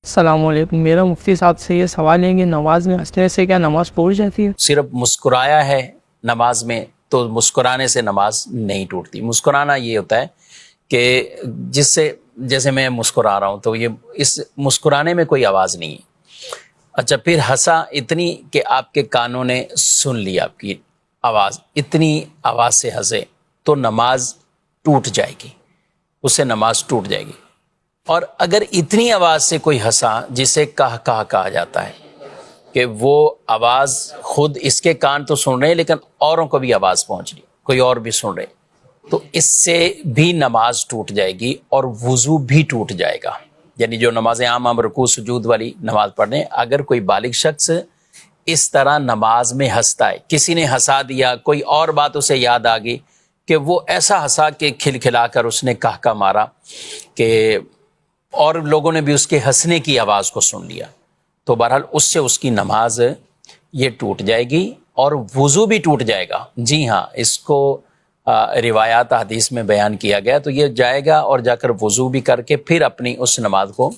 السلام علیکم، میرا مفتی صاحب سے یہ سوال ہے کہ نماز میں ہنسنے سے کیا نماز ٹوٹ جاتی ہے؟ صرف مسکرایا ہے نماز میں تو مسکرانے سے نماز نہیں ٹوٹتی۔ مسکرانا یہ ہوتا ہے کہ جس سے جیسے میں مسکرا رہا ہوں تو یہ اس مسکرانے میں کوئی آواز نہیں ہے۔ اچھا، پھر ہنسا اتنی کہ آپ کے کانوں نے سن لی آپ کی آواز، اتنی آواز سے ہنسے تو نماز ٹوٹ جائے گی، اس سے نماز ٹوٹ جائے گی۔ اور اگر اتنی آواز سے کوئی ہنسا جسے کہا جاتا ہے کہ وہ آواز خود اس کے کان تو سن رہے ہیں لیکن اوروں کو بھی آواز پہنچ رہی، کوئی اور بھی سن رہے، تو اس سے بھی نماز ٹوٹ جائے گی اور وضو بھی ٹوٹ جائے گا۔ یعنی جو نمازیں عام رکوع سجود والی نماز پڑھنے، اگر کوئی بالغ شخص اس طرح نماز میں ہنستا ہے، کسی نے ہنسا دیا، کوئی اور بات اسے یاد آ گئی کہ وہ ایسا ہنسا کہ کھلکھلا کر اس نے کہا مارا کہ اور لوگوں نے بھی اس کے ہنسنے کی آواز کو سن لیا، تو بہرحال اس سے اس کی نماز یہ ٹوٹ جائے گی اور وضو بھی ٹوٹ جائے گا۔ جی ہاں، اس کو روایات حدیث میں بیان کیا گیا، تو یہ جائے گا اور جا کر وضو بھی کر کے پھر اپنی اس نماز کو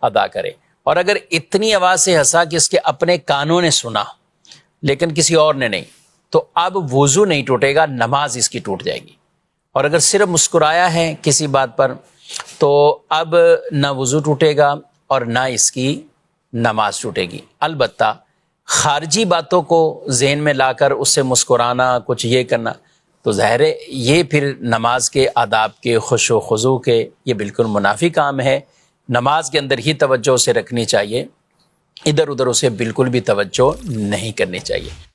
ادا کرے۔ اور اگر اتنی آواز سے ہنسا کہ اس کے اپنے کانوں نے سنا لیکن کسی اور نے نہیں، تو اب وضو نہیں ٹوٹے گا، نماز اس کی ٹوٹ جائے گی۔ اور اگر صرف مسکرایا ہے کسی بات پر تو اب نہ وضو ٹوٹے گا اور نہ اس کی نماز ٹوٹے گی۔ البتہ خارجی باتوں کو ذہن میں لا کر اس سے مسکرانا، کچھ یہ کرنا، تو ظاہر ہے یہ پھر نماز کے آداب کے، خشوع و خضوع کے، یہ بالکل منافی کام ہے۔ نماز کے اندر ہی توجہ اسے رکھنی چاہیے، ادھر ادھر اسے بالکل بھی توجہ نہیں کرنی چاہیے۔